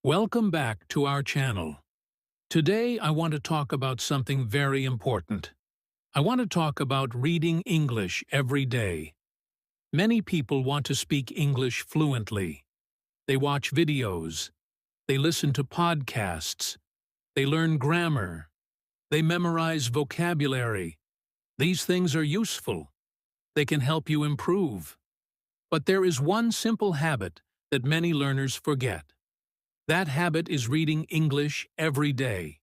Welcome back to our channel. Today I want to talk about something very important. I want to talk about reading English every day. Many people want to speak English fluently. They watch videos. They listen to podcasts. They learn grammar. They memorize vocabulary. These things are useful. They can help you improve. But there is one simple habit that many learners forget. That habit is reading English every day.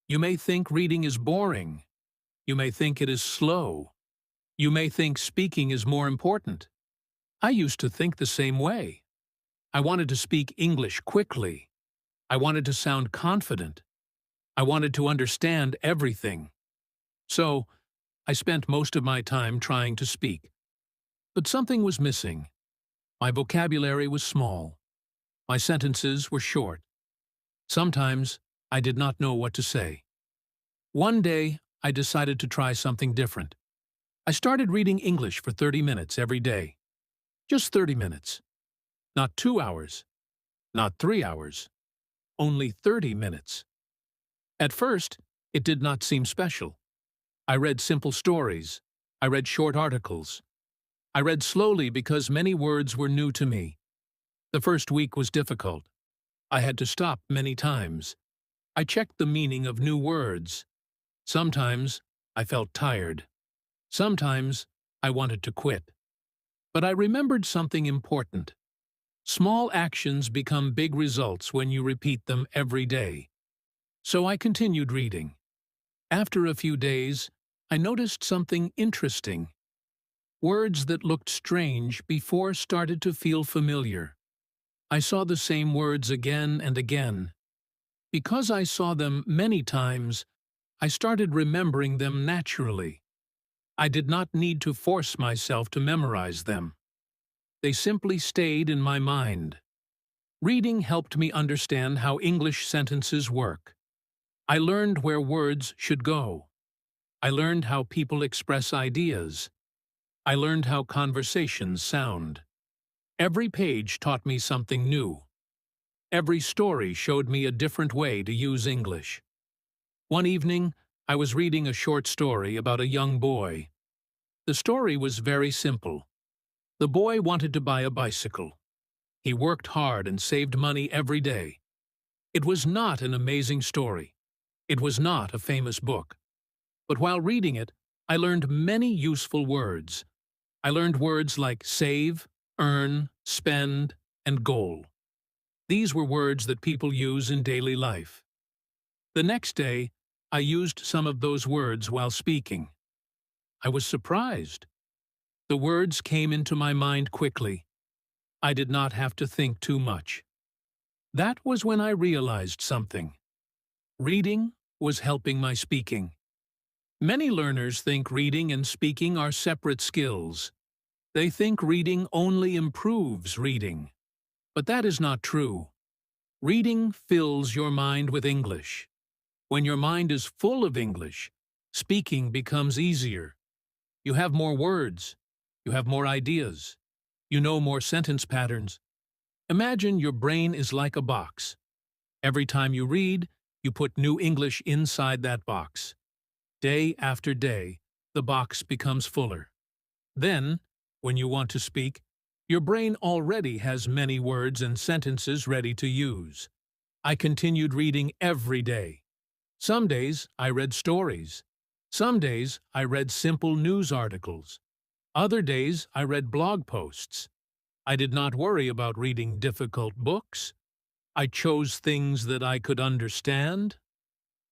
You may think reading is boring. You may think it is slow. You may think speaking is more important. I used to think the same way. I wanted to speak English quickly. I wanted to sound confident. I wanted to understand everything. So, I spent most of my time trying to speak. But something was missing. My vocabulary was small. My sentences were short. Sometimes I did not know what to say. One day, I decided to try something different. I started reading English for 30 minutes every day. Just 30 minutes. Not 2 hours. Not 3 hours. Only 30 minutes. At first, it did not seem special. I read simple stories. I read short articles. I read slowly because many words were new to me. The first week was difficult. I had to stop many times. I checked the meaning of new words. Sometimes I felt tired. Sometimes I wanted to quit. But I remembered something important. Small actions become big results when you repeat them every day. So I continued reading. After a few days, I noticed something interesting. Words that looked strange before started to feel familiar. I saw the same words again and again. Because I saw them many times, I started remembering them naturally. I did not need to force myself to memorize them. They simply stayed in my mind. Reading helped me understand how English sentences work. I learned where words should go. I learned how people express ideas. I learned how conversations sound. Every page taught me something new. Every story showed me a different way to use English. One evening, I was reading a short story about a young boy. The story was very simple. The boy wanted to buy a bicycle. He worked hard and saved money every day. It was not an amazing story. It was not a famous book. But while reading it, I learned many useful words. I learned words like save, earn, spend, and goal. These were words that people use in daily life. The next day, I used some of those words while speaking. I was surprised. The words came into my mind quickly. I did not have to think too much. That was when I realized something. Reading was helping my speaking. Many learners think reading and speaking are separate skills. They think reading only improves reading. But that is not true. Reading fills your mind with English. When your mind is full of English, speaking becomes easier. You have more words. You have more ideas. You know more sentence patterns. Imagine your brain is like a box. Every time you read, you put new English inside that box. Day after day, the box becomes fuller. Then, when you want to speak, your brain already has many words and sentences ready to use. I continued reading every day. Some days I read stories. Some days I read simple news articles. Other days I read blog posts. I did not worry about reading difficult books. I chose things that I could understand.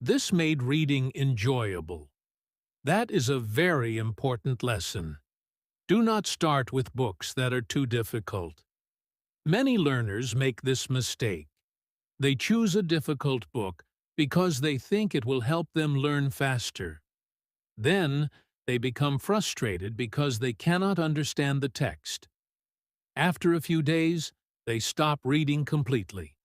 This made reading enjoyable. That is a very important lesson. Do not start with books that are too difficult. Many learners make this mistake. They choose a difficult book because they think it will help them learn faster. Then, they become frustrated because they cannot understand the text. After a few days, they stop reading completely.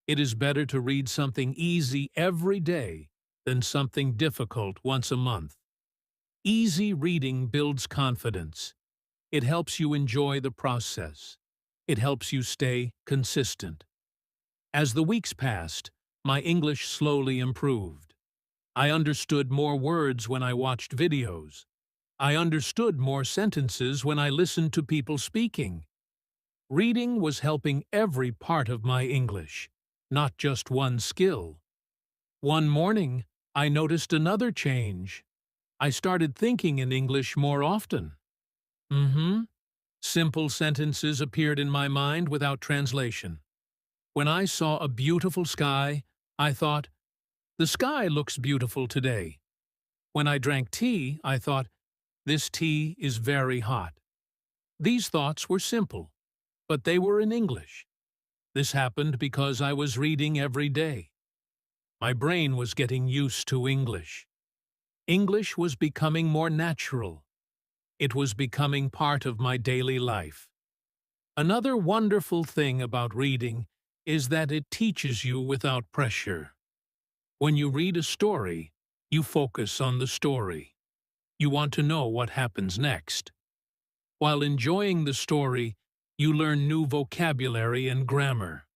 It is better to read something easy every day than something difficult once a month. Easy reading builds confidence. It helps you enjoy the process. It helps you stay consistent. As the weeks passed, my English slowly improved. I understood more words when I watched videos. I understood more sentences when I listened to people speaking. Reading was helping every part of my English, not just one skill. One morning, I noticed another change. I started thinking in English more often. Simple sentences appeared in my mind without translation. When I saw a beautiful sky, I thought, "The sky looks beautiful today." When I drank tea, I thought, "This tea is very hot." These thoughts were simple, but they were in English. This happened because I was reading every day. My brain was getting used to English. English was becoming more natural. It was becoming part of my daily life. Another wonderful thing about reading is that it teaches you without pressure. When you read a story, you focus on the story. You want to know what happens next. While enjoying the story, you learn new vocabulary and grammar.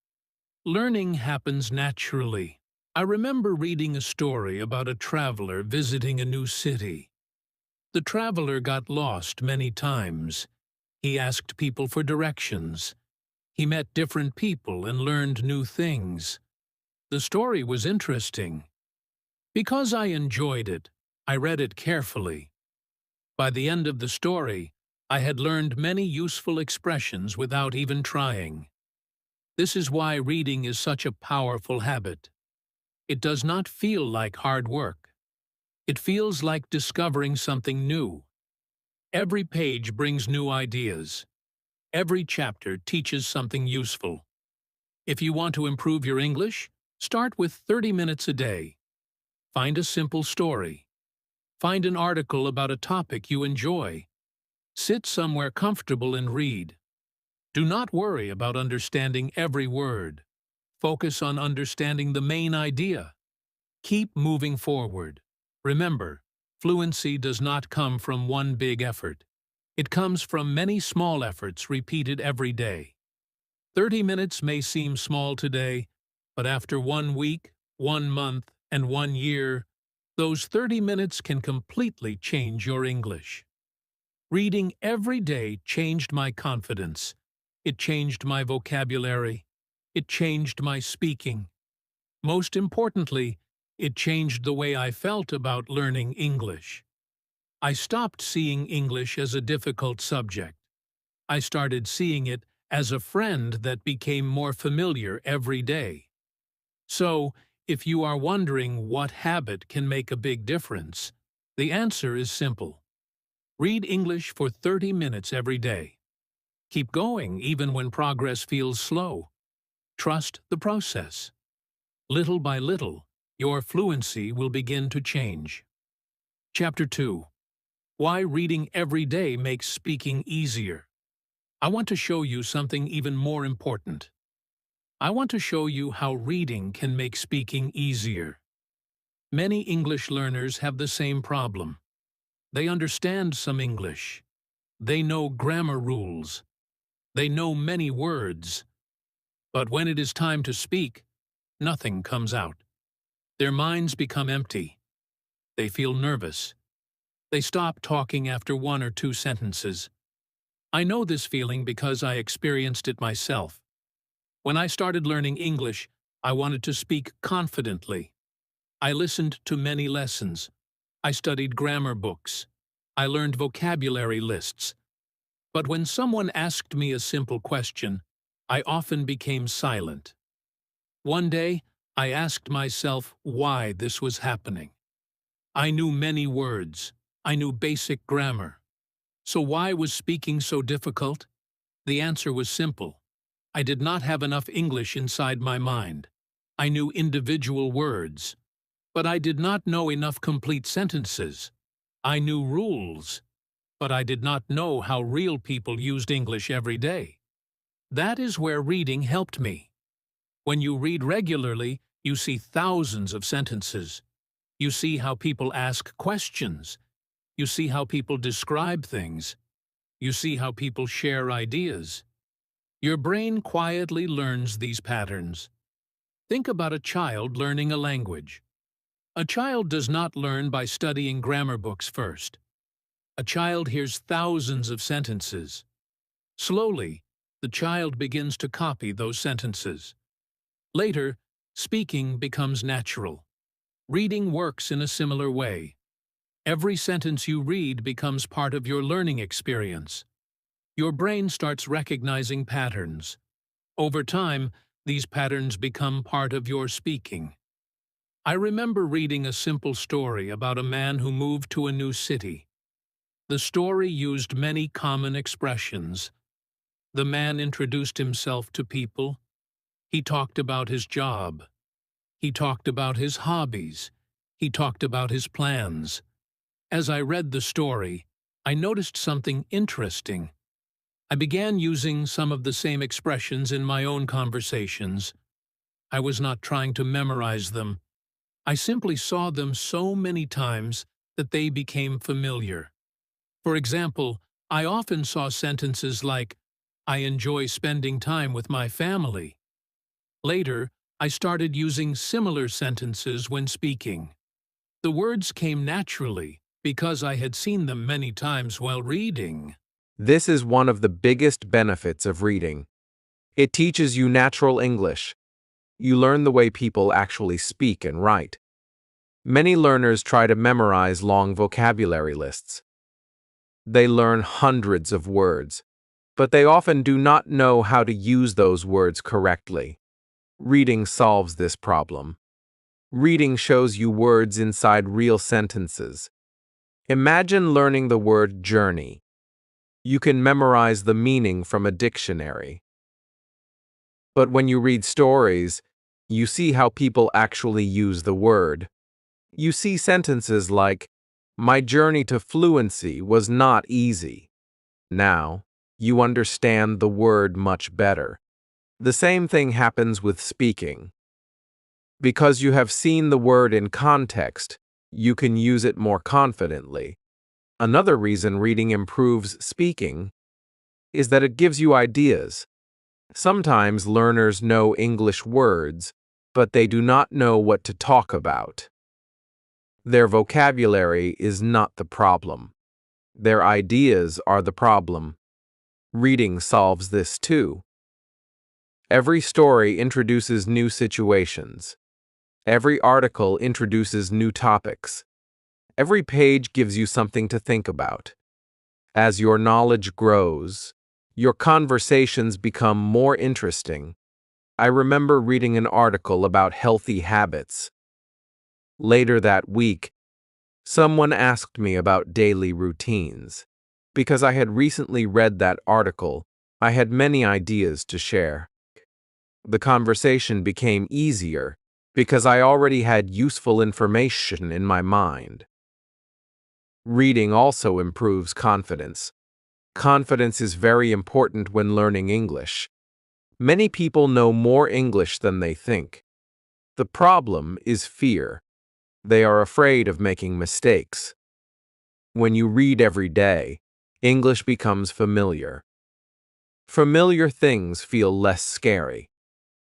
Learning happens naturally. I remember reading a story about a traveler visiting a new city. The traveler got lost many times. He asked people for directions. He met different people and learned new things. The story was interesting. Because I enjoyed it, I read it carefully. By the end of the story, I had learned many useful expressions without even trying. This is why reading is such a powerful habit. It does not feel like hard work. It feels like discovering something new. Every page brings new ideas. Every chapter teaches something useful. If you want to improve your English, start with 30 minutes a day. Find a simple story. Find an article about a topic you enjoy. Sit somewhere comfortable and read. Do not worry about understanding every word. Focus on understanding the main idea. Keep moving forward. Remember, fluency does not come from one big effort. It comes from many small efforts repeated every day. 30 minutes may seem small today, but after 1 week, 1 month, and 1 year, those 30 minutes can completely change your English. Reading every day changed my confidence. It changed my vocabulary. It changed my speaking. Most importantly, it changed the way I felt about learning English. I stopped seeing English as a difficult subject. I started seeing it as a friend that became more familiar every day. So, if you are wondering what habit can make a big difference, the answer is simple. Read English for 30 minutes every day. Keep going even when progress feels slow. Trust the process. Little by little, your fluency will begin to change. Chapter 2. Why reading every day makes speaking easier. I want to show you something even more important. I want to show you how reading can make speaking easier. Many English learners have the same problem. They understand some English. They know grammar rules. They know many words. But when it is time to speak, nothing comes out. Their minds become empty. They feel nervous. They stop talking after 1 or 2 sentences. I know this feeling because I experienced it myself. When I started learning English, I wanted to speak confidently. I listened to many lessons. I studied grammar books. I learned vocabulary lists. But when someone asked me a simple question, I often became silent. One day, I asked myself why this was happening. I knew many words. I knew basic grammar. So why was speaking so difficult? The answer was simple. I did not have enough English inside my mind. I knew individual words. But I did not know enough complete sentences. I knew rules. But I did not know how real people used English every day. That is where reading helped me. When you read regularly, you see thousands of sentences. You see how people ask questions. You see how people describe things. You see how people share ideas. Your brain quietly learns these patterns. Think about a child learning a language. A child does not learn by studying grammar books first. A child hears thousands of sentences. Slowly, the child begins to copy those sentences. Later, speaking becomes natural. Reading works in a similar way. Every sentence you read becomes part of your learning experience. Your brain starts recognizing patterns. Over time, these patterns become part of your speaking. I remember reading a simple story about a man who moved to a new city. The story used many common expressions. The man introduced himself to people. He talked about his job. He talked about his hobbies. He talked about his plans. As I read the story, I noticed something interesting. I began using some of the same expressions in my own conversations. I was not trying to memorize them. I simply saw them so many times that they became familiar. For example, I often saw sentences like, "I enjoy spending time with my family." Later, I started using similar sentences when speaking. The words came naturally because I had seen them many times while reading. This is one of the biggest benefits of reading. It teaches you natural English. You learn the way people actually speak and write. Many learners try to memorize long vocabulary lists. They learn hundreds of words, but they often do not know how to use those words correctly. Reading solves this problem. Reading shows you words inside real sentences. Imagine learning the word journey. You can memorize the meaning from a dictionary. But when you read stories, you see how people actually use the word. You see sentences like, "My journey to fluency was not easy." Now, you understand the word much better. The same thing happens with speaking. Because you have seen the word in context, you can use it more confidently. Another reason reading improves speaking is that it gives you ideas. Sometimes learners know English words, but they do not know what to talk about. Their vocabulary is not the problem. Their ideas are the problem. Reading solves this too. Every story introduces new situations. Every article introduces new topics. Every page gives you something to think about. As your knowledge grows, your conversations become more interesting. I remember reading an article about healthy habits. Later that week, someone asked me about daily routines. Because I had recently read that article, I had many ideas to share. The conversation became easier because I already had useful information in my mind. Reading also improves confidence. Confidence is very important when learning English. Many people know more English than they think. The problem is fear. They are afraid of making mistakes. When you read every day, English becomes familiar. Familiar things feel less scary.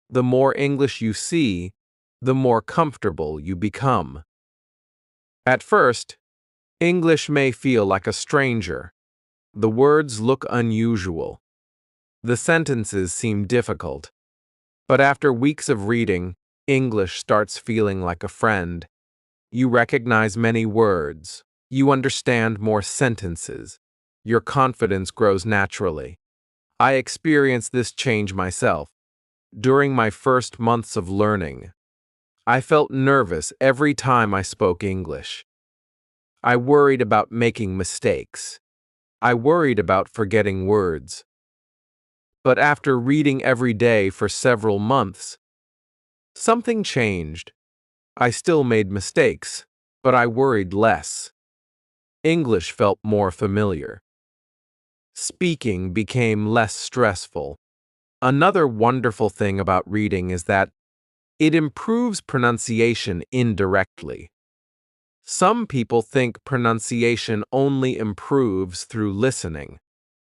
The more English you see, the more comfortable you become. At first, English may feel like a stranger. The words look unusual. The sentences seem difficult. But after weeks of reading, English starts feeling like a friend. You recognize many words. You understand more sentences. Your confidence grows naturally. I experienced this change myself. During my first months of learning, I felt nervous every time I spoke English. I worried about making mistakes. I worried about forgetting words. But after reading every day for several months, something changed. I still made mistakes, but I worried less. English felt more familiar. Speaking became less stressful. Another wonderful thing about reading is that it improves pronunciation indirectly. Some people think pronunciation only improves through listening.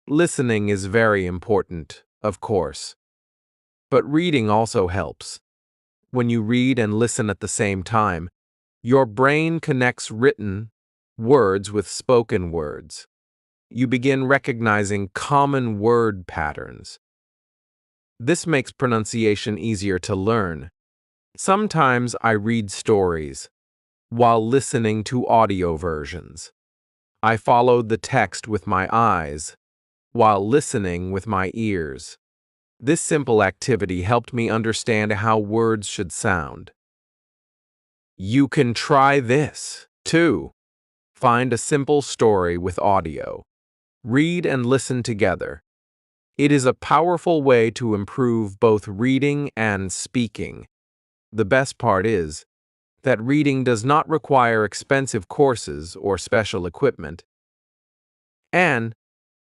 Listening is very important, of course. But reading also helps. When you read and listen at the same time, your brain connects written words with spoken words. You begin recognizing common word patterns. This makes pronunciation easier to learn. Sometimes I read stories while listening to audio versions. I followed the text with my eyes while listening with my ears. This simple activity helped me understand how words should sound. You can try this, too. Find a simple story with audio. Read and listen together. It is a powerful way to improve both reading and speaking. The best part is that reading does not require expensive courses or special equipment. And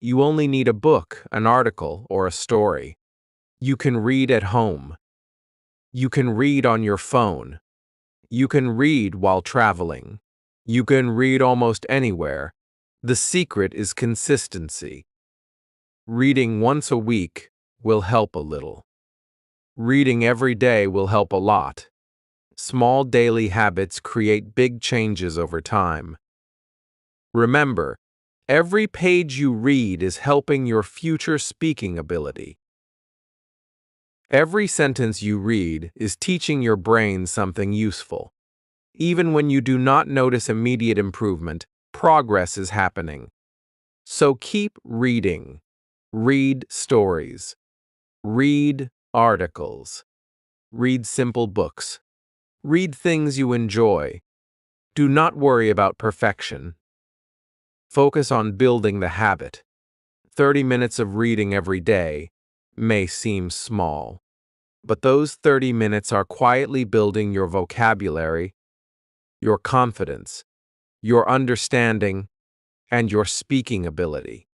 you only need a book, an article, or a story. You can read at home. You can read on your phone. You can read while traveling. You can read almost anywhere. The secret is consistency. Reading once a week will help a little. Reading every day will help a lot. Small daily habits create big changes over time. Remember, every page you read is helping your future speaking ability. Every sentence you read is teaching your brain something useful. Even when you do not notice immediate improvement, progress is happening. So keep reading. Read stories. Read articles. Read simple books. Read things you enjoy. Do not worry about perfection. Focus on building the habit. 30 minutes of reading every day may seem small, but those 30 minutes are quietly building your vocabulary, your confidence, your understanding, and your speaking ability.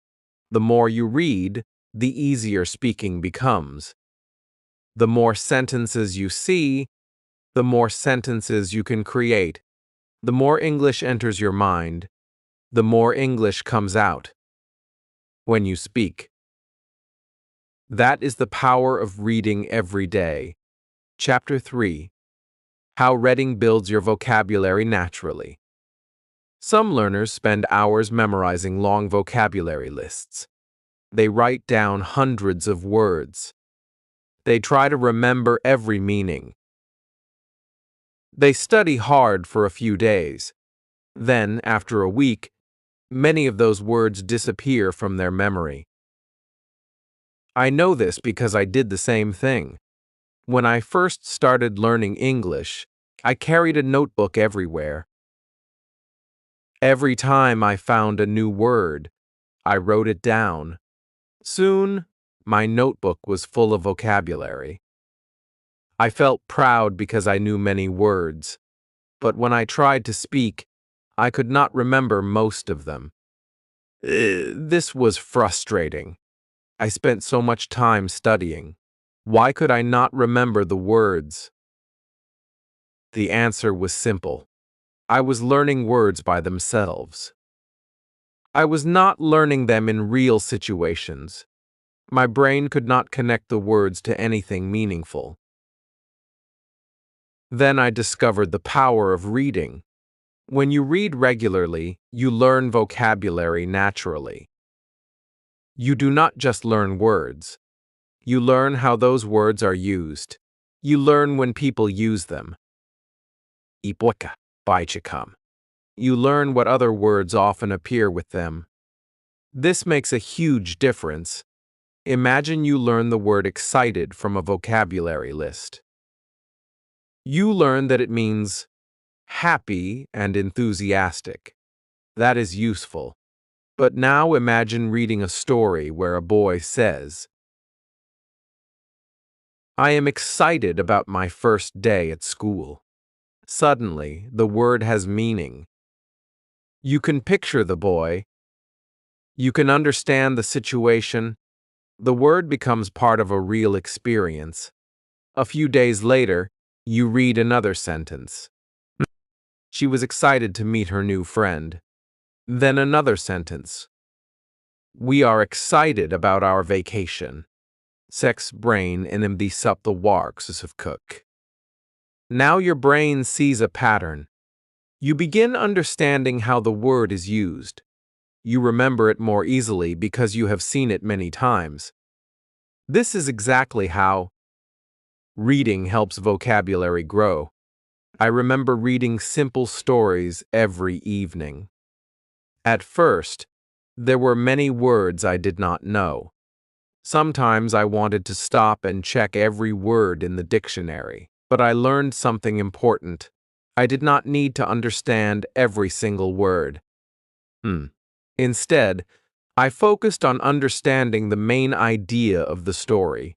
The more you read, the easier speaking becomes. The more sentences you see, the more sentences you can create. The more English enters your mind, the more English comes out when you speak. That is the power of reading every day. Chapter 3: How Reading Builds Your Vocabulary Naturally. Some learners spend hours memorizing long vocabulary lists. They write down hundreds of words. They try to remember every meaning. They study hard for a few days. Then, after a week, many of those words disappear from their memory. I know this because I did the same thing. When I first started learning English, I carried a notebook everywhere. Every time I found a new word, I wrote it down. Soon, my notebook was full of vocabulary. I felt proud because I knew many words, but when I tried to speak, I could not remember most of them. This was frustrating. I spent so much time studying. Why could I not remember the words? The answer was simple. I was learning words by themselves. I was not learning them in real situations. My brain could not connect the words to anything meaningful. Then I discovered the power of reading. When you read regularly, you learn vocabulary naturally. You do not just learn words. You learn how those words are used. You learn when people use them. Ipoka, baichikam. You learn what other words often appear with them. This makes a huge difference. Imagine you learn the word excited from a vocabulary list. You learn that it means happy and enthusiastic. That is useful. But now imagine reading a story where a boy says, "I am excited about my first day at school." Suddenly, the word has meaning. You can picture the boy. You can understand the situation. The word becomes part of a real experience. A few days later, you read another sentence. She was excited to meet her new friend. Then another sentence. We are excited about our vacation. Sex brain and the sup the warks of cook. Now your brain sees a pattern. You begin understanding how the word is used. You remember it more easily because you have seen it many times. This is exactly how reading helps vocabulary grow. I remember reading simple stories every evening. At first, there were many words I did not know. Sometimes I wanted to stop and check every word in the dictionary, but I learned something important. I did not need to understand every single word. Instead, I focused on understanding the main idea of the story.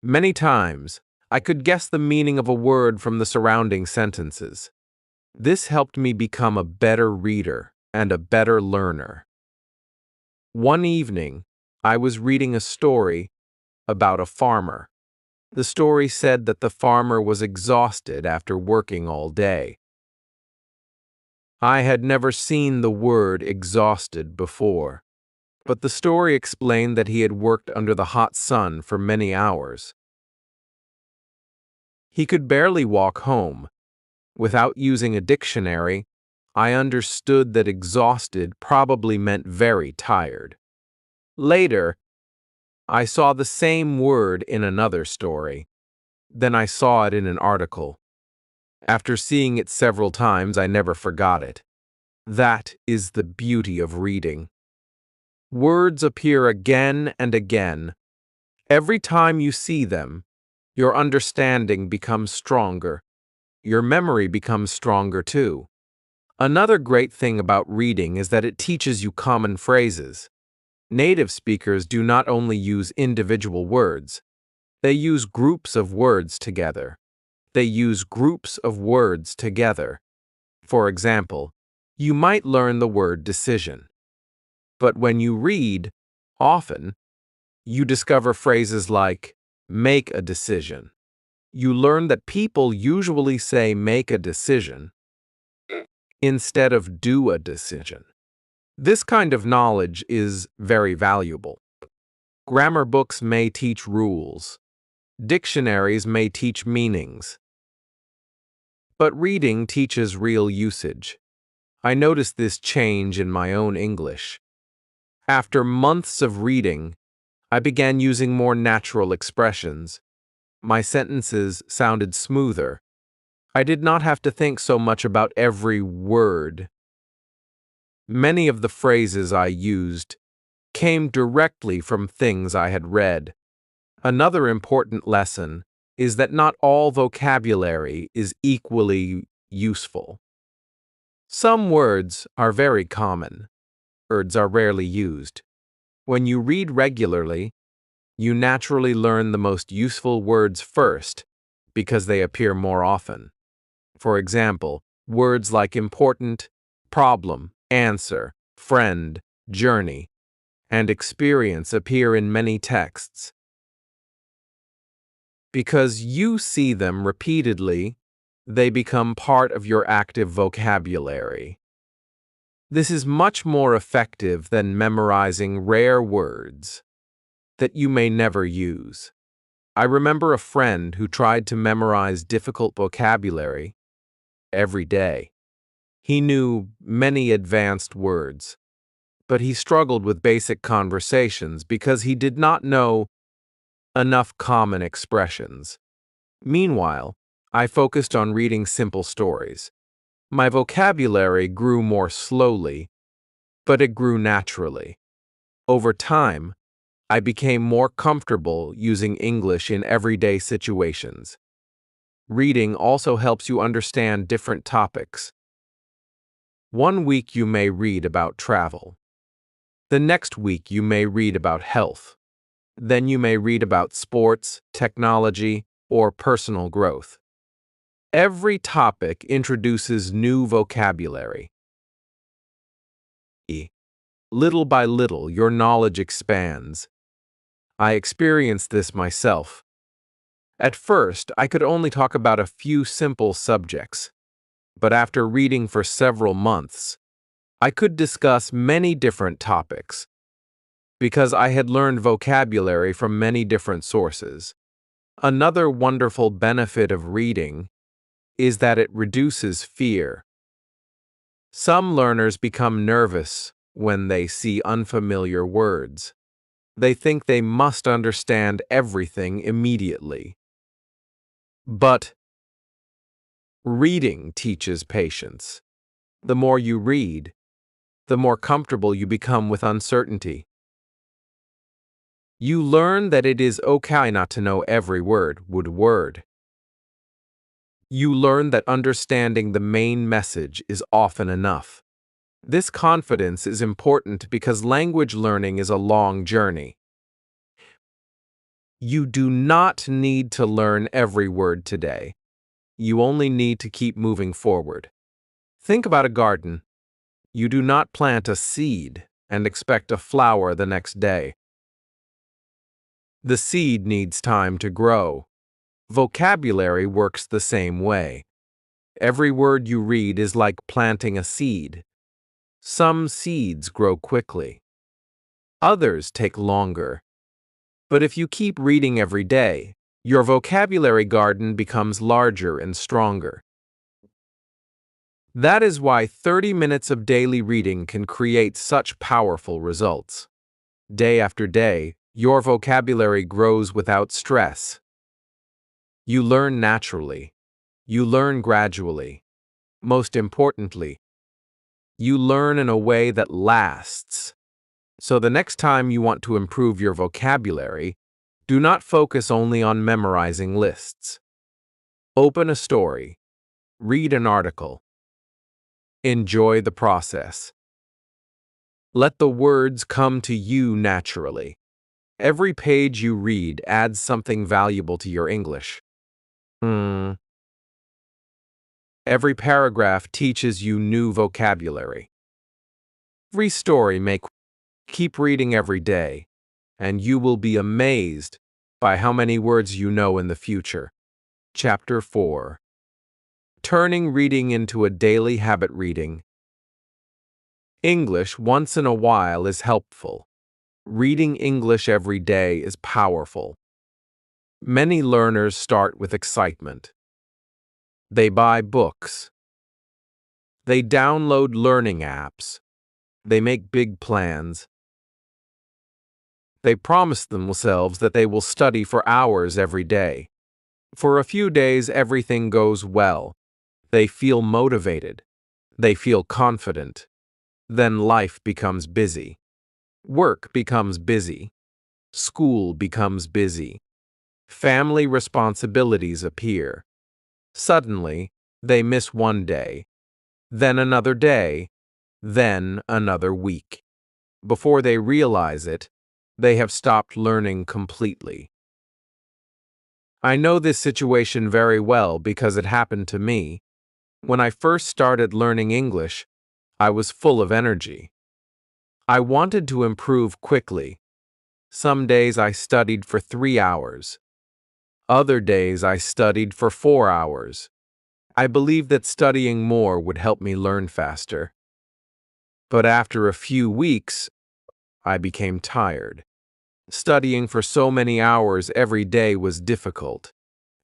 Many times, I could guess the meaning of a word from the surrounding sentences. This helped me become a better reader and a better learner. One evening, I was reading a story about a farmer. The story said that the farmer was exhausted after working all day. I had never seen the word exhausted before, but the story explained that he had worked under the hot sun for many hours. He could barely walk home. Without using a dictionary, I understood that exhausted probably meant very tired. Later, I saw the same word in another story. Then I saw it in an article. After seeing it several times, I never forgot it. That is the beauty of reading. Words appear again and again. Every time you see them, your understanding becomes stronger. Your memory becomes stronger too. Another great thing about reading is that it teaches you common phrases. Native speakers do not only use individual words, they use groups of words together. For example, you might learn the word decision. But when you read, often, you discover phrases like make a decision. You learn that people usually say make a decision instead of do a decision. This kind of knowledge is very valuable. Grammar books may teach rules. Dictionaries may teach meanings. But reading teaches real usage. I noticed this change in my own English. After months of reading, I began using more natural expressions. My sentences sounded smoother. I did not have to think so much about every word. Many of the phrases I used came directly from things I had read. Another important lesson is that not all vocabulary is equally useful. Some words are very common. Words are rarely used. When you read regularly, you naturally learn the most useful words first because they appear more often. For example, words like important, problem, answer, friend, journey, and experience appear in many texts. Because you see them repeatedly, they become part of your active vocabulary. This is much more effective than memorizing rare words that you may never use. I remember a friend who tried to memorize difficult vocabulary every day. He knew many advanced words, but he struggled with basic conversations because he did not know enough common expressions. Meanwhile, I focused on reading simple stories. My vocabulary grew more slowly, but it grew naturally. Over time, I became more comfortable using English in everyday situations. Reading also helps you understand different topics. One week you may read about travel. The next week you may read about health. Then you may read about sports, technology, or personal growth. Every topic introduces new vocabulary. Little by little, your knowledge expands. I experienced this myself. At first, I could only talk about a few simple subjects, but after reading for several months, I could discuss many different topics because I had learned vocabulary from many different sources. Another wonderful benefit of reading is that it reduces fear. Some learners become nervous when they see unfamiliar words. They think they must understand everything immediately. But reading teaches patience. The more you read, the more comfortable you become with uncertainty. You learn that it is okay not to know every word. You learn that understanding the main message is often enough. This confidence is important because language learning is a long journey. You do not need to learn every word today. You only need to keep moving forward. Think about a garden. You do not plant a seed and expect a flower the next day. The seed needs time to grow. Vocabulary works the same way. Every word you read is like planting a seed. Some seeds grow quickly. Others take longer. But if you keep reading every day, your vocabulary garden becomes larger and stronger. That is why 30 minutes of daily reading can create such powerful results. Day after day, your vocabulary grows without stress. You learn naturally. You learn gradually. Most importantly, you learn in a way that lasts. So the next time you want to improve your vocabulary, do not focus only on memorizing lists. Open a story. Read an article. Enjoy the process. Let the words come to you naturally. Every page you read adds something valuable to your English. Every paragraph teaches you new vocabulary. Every story keep reading every day, and you will be amazed by how many words you know in the future. Chapter 4. Turning reading into a daily habit reading. English once in a while is helpful. Reading English every day is powerful. Many learners start with excitement. They buy books. They download learning apps. They make big plans. They promise themselves that they will study for hours every day. For a few days, everything goes well. They feel motivated. They feel confident. Then life becomes busy. Work becomes busy. School becomes busy. Family responsibilities appear. Suddenly, they miss one day, then another day, then another week. Before they realize it, they have stopped learning completely. I know this situation very well because it happened to me. When I first started learning English, I was full of energy. I wanted to improve quickly. Some days I studied for 3 hours. Other days I studied for 4 hours. I believed that studying more would help me learn faster. But after a few weeks, I became tired. Studying for so many hours every day was difficult.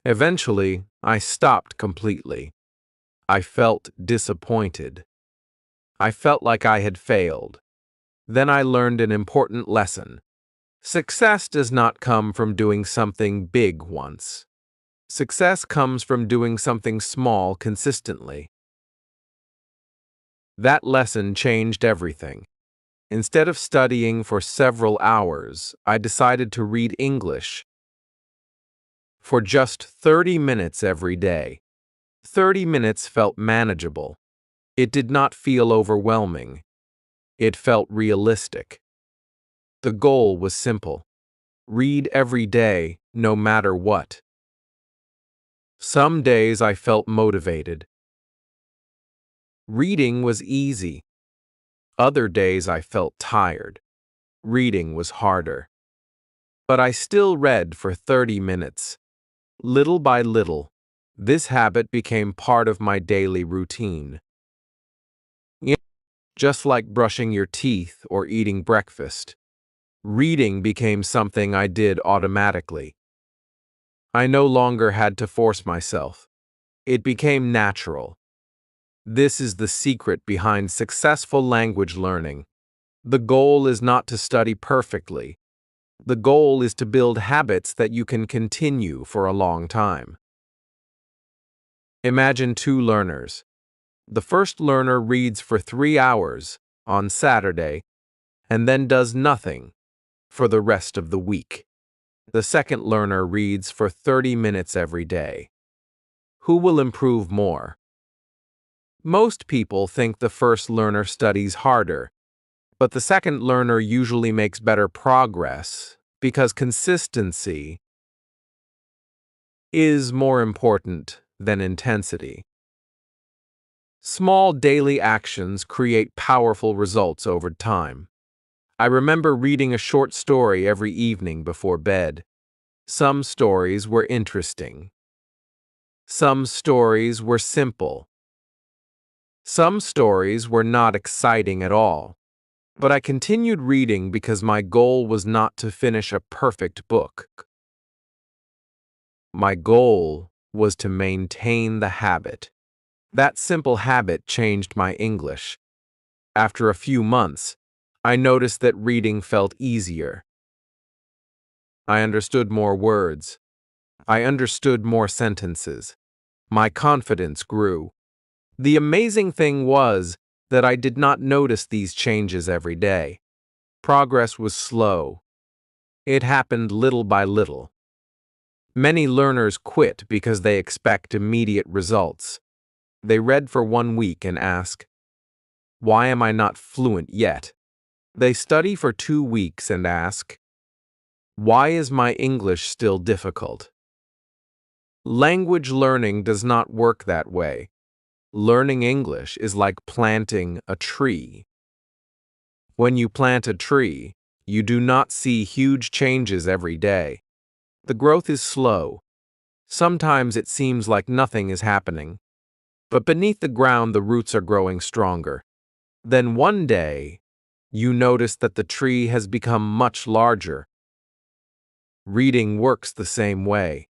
Eventually, I stopped completely. I felt disappointed. I felt like I had failed. Then I learned an important lesson. Success does not come from doing something big once. Success comes from doing something small consistently. That lesson changed everything. Instead of studying for several hours, I decided to read English for just 30 minutes every day. 30 minutes felt manageable. It did not feel overwhelming. It felt realistic. The goal was simple. Read every day, no matter what. Some days I felt motivated. Reading was easy. Other days I felt tired. Reading was harder. But I still read for 30 minutes. Little by little, this habit became part of my daily routine. Just like brushing your teeth or eating breakfast, reading became something I did automatically. I no longer had to force myself. It became natural. This is the secret behind successful language learning. The goal is not to study perfectly. The goal is to build habits that you can continue for a long time. Imagine two learners. The first learner reads for 3 hours on Saturday and then does nothing for the rest of the week. The second learner reads for 30 minutes every day. Who will improve more? Most people think the first learner studies harder, but the second learner usually makes better progress because consistency is more important than intensity. Small daily actions create powerful results over time. I remember reading a short story every evening before bed. Some stories were interesting. Some stories were simple. Some stories were not exciting at all. But I continued reading because my goal was not to finish a perfect book. My goal was to maintain the habit. That simple habit changed my English. After a few months, I noticed that reading felt easier. I understood more words. I understood more sentences. My confidence grew. The amazing thing was that I did not notice these changes every day. Progress was slow. It happened little by little. Many learners quit because they expect immediate results. They read for 1 week and ask, "Why am I not fluent yet?" They study for 2 weeks and ask, "Why is my English still difficult?" Language learning does not work that way. Learning English is like planting a tree. When you plant a tree, you do not see huge changes every day. The growth is slow. Sometimes it seems like nothing is happening. But beneath the ground, the roots are growing stronger. Then one day, you notice that the tree has become much larger. Reading works the same way.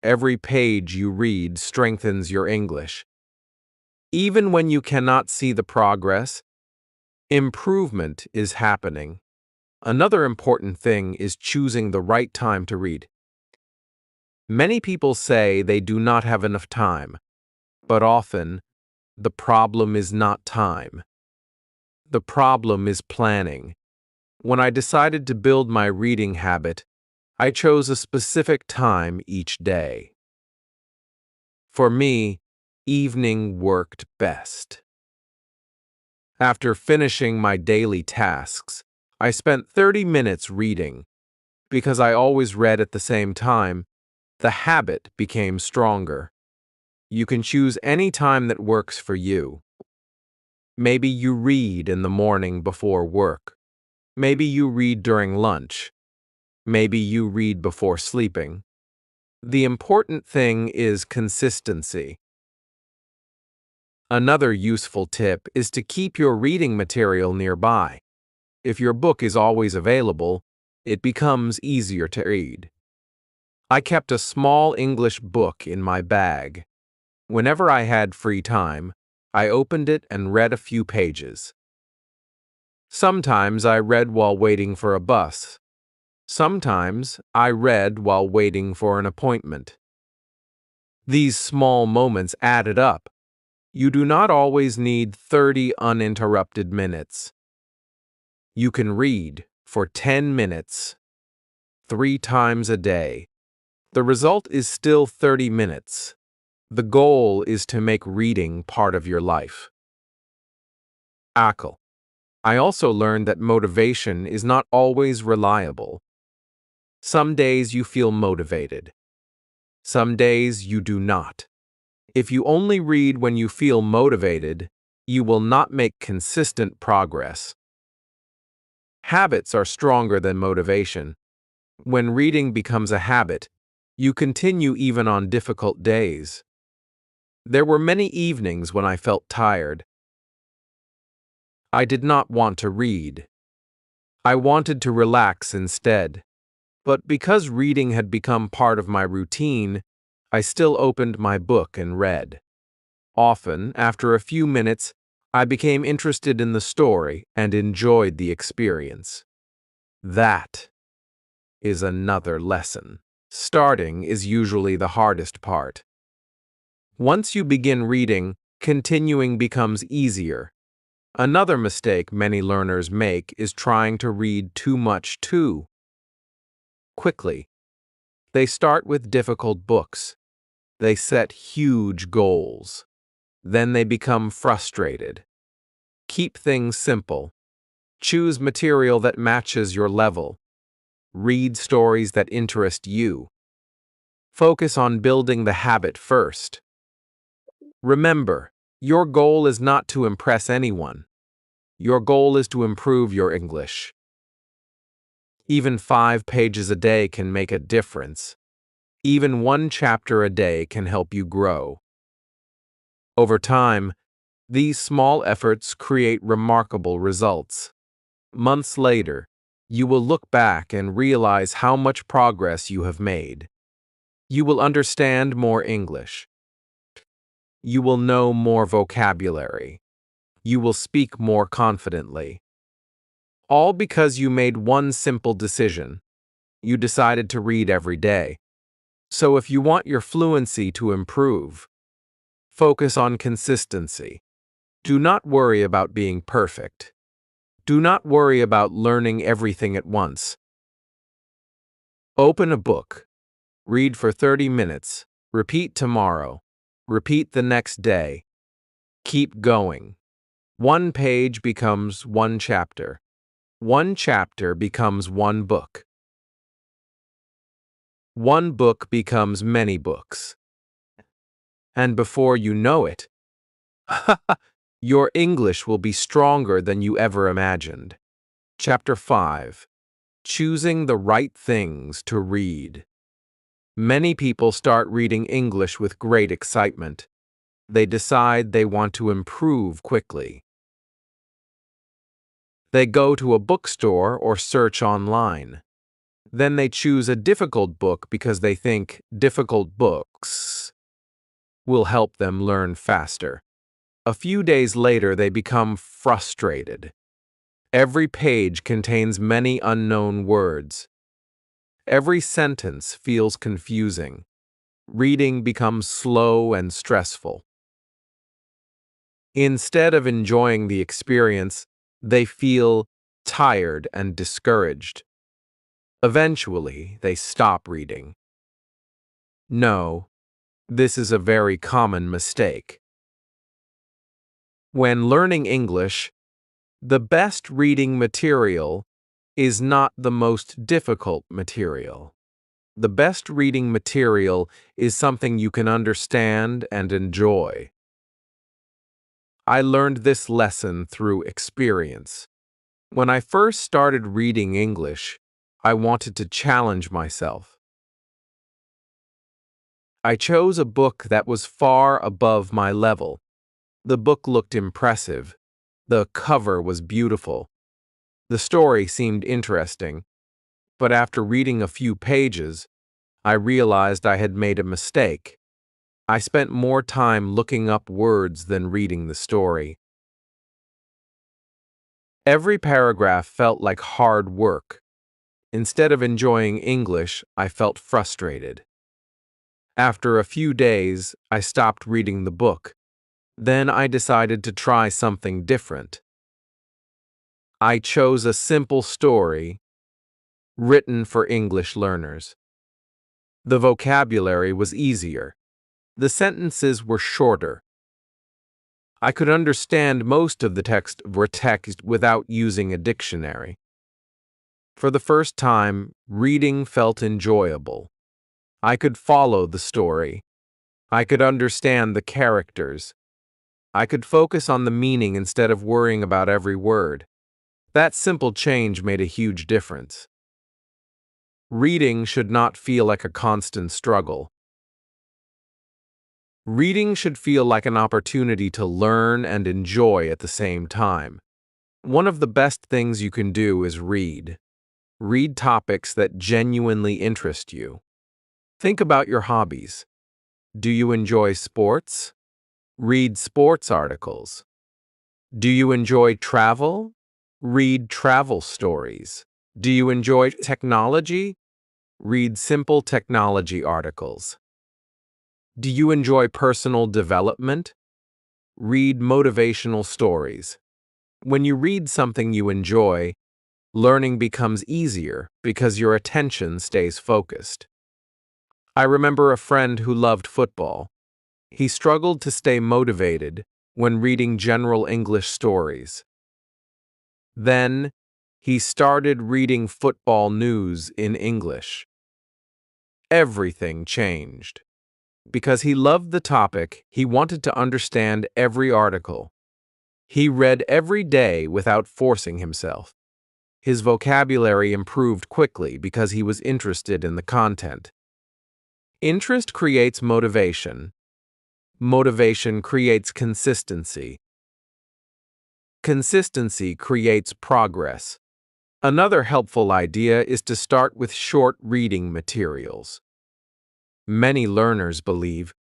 Every page you read strengthens your English. Even when you cannot see the progress, improvement is happening. Another important thing is choosing the right time to read. Many people say they do not have enough time, but often, the problem is not time. The problem is planning. When I decided to build my reading habit, I chose a specific time each day. For me, evening worked best. After finishing my daily tasks, I spent 30 minutes reading. Because I always read at the same time, the habit became stronger. You can choose any time that works for you. Maybe you read in the morning before work. Maybe you read during lunch. Maybe you read before sleeping. The important thing is consistency. Another useful tip is to keep your reading material nearby. If your book is always available, it becomes easier to read. I kept a small English book in my bag. Whenever I had free time, I opened it and read a few pages. Sometimes I read while waiting for a bus. Sometimes I read while waiting for an appointment. These small moments added up. You do not always need 30 uninterrupted minutes. You can read for 10 minutes, 3 times a day. The result is still 30 minutes. The goal is to make reading part of your life. Akil. I also learned that motivation is not always reliable. Some days you feel motivated. Some days you do not. If you only read when you feel motivated, you will not make consistent progress. Habits are stronger than motivation. When reading becomes a habit, you continue even on difficult days. There were many evenings when I felt tired. I did not want to read. I wanted to relax instead. But because reading had become part of my routine, I still opened my book and read. Often, after a few minutes, I became interested in the story and enjoyed the experience. That is another lesson. Starting is usually the hardest part. Once you begin reading, continuing becomes easier. Another mistake many learners make is trying to read too much too quickly. They start with difficult books. They set huge goals. Then they become frustrated. Keep things simple. Choose material that matches your level. Read stories that interest you. Focus on building the habit first. Remember, your goal is not to impress anyone. Your goal is to improve your English. Even 5 pages a day can make a difference. Even 1 chapter a day can help you grow. Over time, these small efforts create remarkable results. Months later, you will look back and realize how much progress you have made. You will understand more English. You will know more vocabulary. You will speak more confidently. All because you made one simple decision. You decided to read every day. So if you want your fluency to improve, focus on consistency. Do not worry about being perfect. Do not worry about learning everything at once. Open a book. Read for 30 minutes. Repeat tomorrow. Repeat the next day. Keep going. 1 page becomes 1 chapter. 1 chapter becomes 1 book. 1 book becomes many books. And before you know it, your English will be stronger than you ever imagined. Chapter 5. Choosing the right things to read. Many people start reading English with great excitement. They decide they want to improve quickly. They go to a bookstore or search online. Then they choose a difficult book because they think difficult books will help them learn faster. A few days later, they become frustrated. Every page contains many unknown words. Every sentence feels confusing. Reading becomes slow and stressful. Instead of enjoying the experience, they feel tired and discouraged. Eventually, they stop reading. No, this is a very common mistake. When learning English, the best reading material is not the most difficult material. The best reading material is something you can understand and enjoy. I learned this lesson through experience. When I first started reading English, I wanted to challenge myself. I chose a book that was far above my level. The book looked impressive. The cover was beautiful. The story seemed interesting. But after reading a few pages, I realized I had made a mistake. I spent more time looking up words than reading the story. Every paragraph felt like hard work. Instead of enjoying English, I felt frustrated. After a few days, I stopped reading the book. Then I decided to try something different. I chose a simple story written for English learners. The vocabulary was easier. The sentences were shorter. I could understand most of the text without using a dictionary. For the first time, reading felt enjoyable. I could follow the story. I could understand the characters. I could focus on the meaning instead of worrying about every word. That simple change made a huge difference. Reading should not feel like a constant struggle. Reading should feel like an opportunity to learn and enjoy at the same time. One of the best things you can do is read. Read topics that genuinely interest you. Think about your hobbies. Do you enjoy sports? Read sports articles. Do you enjoy travel? Read travel stories. Do you enjoy technology? Read simple technology articles. Do you enjoy personal development? Read motivational stories. When you read something you enjoy, learning becomes easier because your attention stays focused. I remember a friend who loved football. He struggled to stay motivated when reading general English stories. Then, he started reading football news in English. Everything changed. Because he loved the topic, he wanted to understand every article. He read every day without forcing himself. His vocabulary improved quickly because he was interested in the content. Interest creates motivation. Motivation creates consistency. Consistency creates progress. Another helpful idea is to start with short reading materials. Many learners believe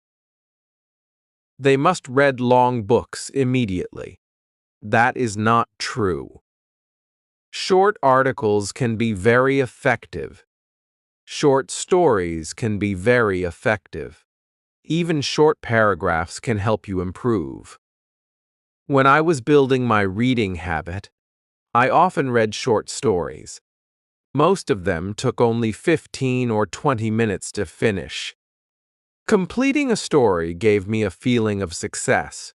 they must read long books immediately. That is not true. Short articles can be very effective. Short stories can be very effective. Even short paragraphs can help you improve. When I was building my reading habit, I often read short stories. Most of them took only 15 or 20 minutes to finish. Completing a story gave me a feeling of success.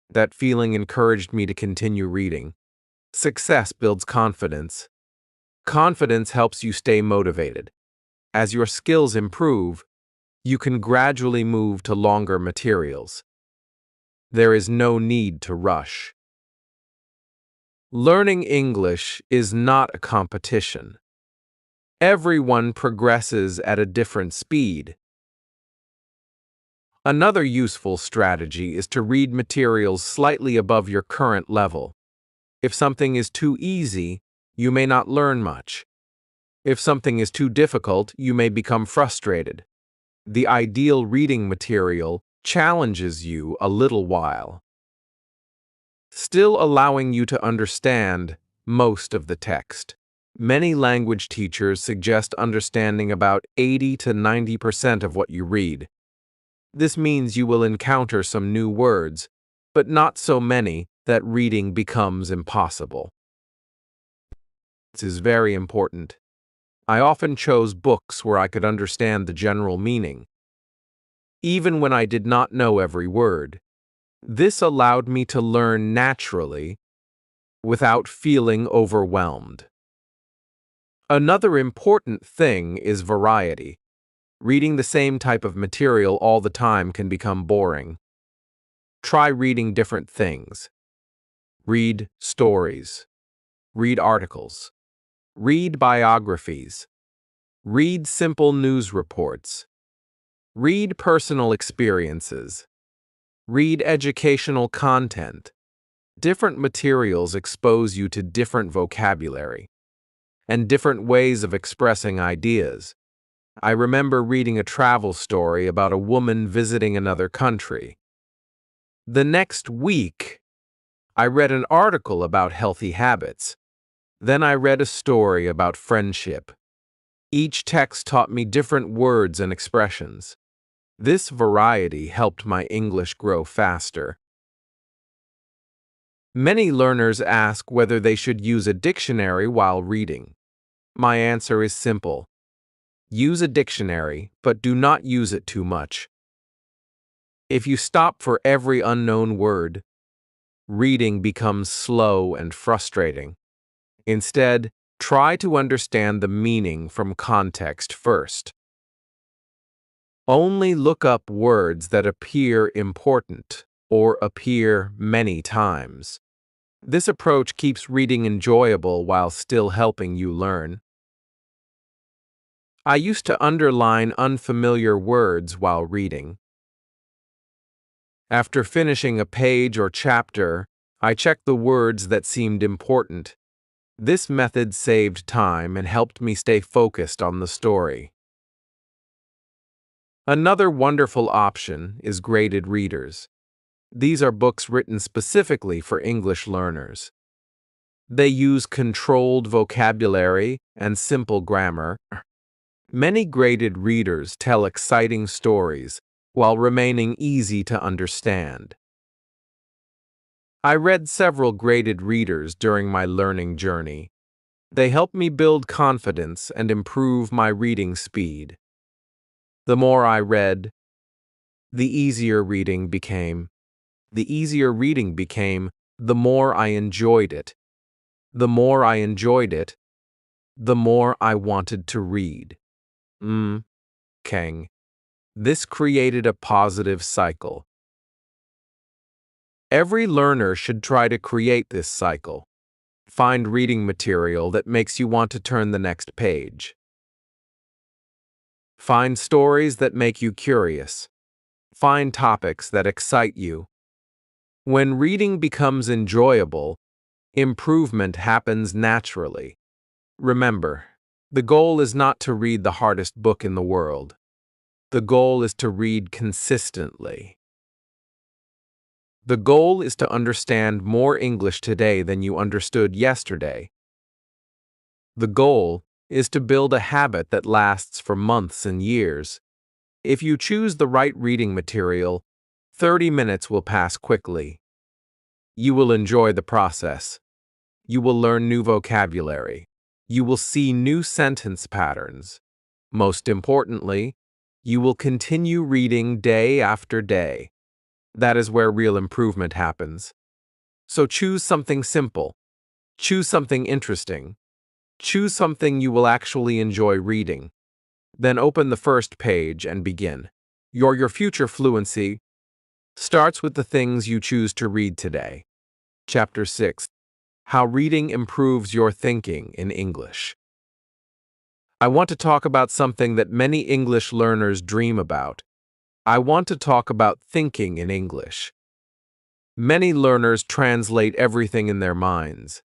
That feeling encouraged me to continue reading. Success builds confidence. Confidence helps you stay motivated. As your skills improve, you can gradually move to longer materials. There is no need to rush. Learning English is not a competition. Everyone progresses at a different speed. Another useful strategy is to read materials slightly above your current level. If something is too easy, you may not learn much. If something is too difficult, you may become frustrated. The ideal reading material challenges you a little while, still allowing you to understand most of the text. Many language teachers suggest understanding about 80 to 90% of what you read. This means you will encounter some new words, but not so many that reading becomes impossible. This is very important. I often chose books where I could understand the general meaning, even when I did not know every word. This allowed me to learn naturally without feeling overwhelmed. Another important thing is variety. Reading the same type of material all the time can become boring. Try reading different things. Read stories. Read articles. Read biographies. Read simple news reports. Read personal experiences. Read educational content. Different materials expose you to different vocabulary and different ways of expressing ideas. I remember reading a travel story about a woman visiting another country. The next week, I read an article about healthy habits. Then I read a story about friendship. Each text taught me different words and expressions. This variety helped my English grow faster. Many learners ask whether they should use a dictionary while reading. My answer is simple. Use a dictionary, but do not use it too much. If you stop for every unknown word, reading becomes slow and frustrating. Instead, try to understand the meaning from context first. Only look up words that appear important or appear many times. This approach keeps reading enjoyable while still helping you learn. I used to underline unfamiliar words while reading. After finishing a page or chapter, I checked the words that seemed important. This method saved time and helped me stay focused on the story. Another wonderful option is graded readers. These are books written specifically for English learners. They use controlled vocabulary and simple grammar. Many graded readers tell exciting stories while remaining easy to understand. I read several graded readers during my learning journey. They helped me build confidence and improve my reading speed. The more I read, the easier reading became. The easier reading became, the more I enjoyed it. The more I enjoyed it, the more I wanted to read. Kang. This created a positive cycle. Every learner should try to create this cycle. Find reading material that makes you want to turn the next page. Find stories that make you curious. Find topics that excite you. When reading becomes enjoyable, improvement happens naturally. Remember, the goal is not to read the hardest book in the world. The goal is to read consistently. The goal is to understand more English today than you understood yesterday. The goal is to build a habit that lasts for months and years. If you choose the right reading material, 30 minutes will pass quickly. You will enjoy the process. You will learn new vocabulary. You will see new sentence patterns. Most importantly, you will continue reading day after day. That is where real improvement happens. So choose something simple. Choose something interesting. Choose something you will actually enjoy reading. Then open the first page and begin. Your future fluency starts with the things you choose to read today. Chapter 6. How reading improves your thinking in English. I want to talk about something that many English learners dream about. I want to talk about thinking in English. Many learners translate everything in their minds.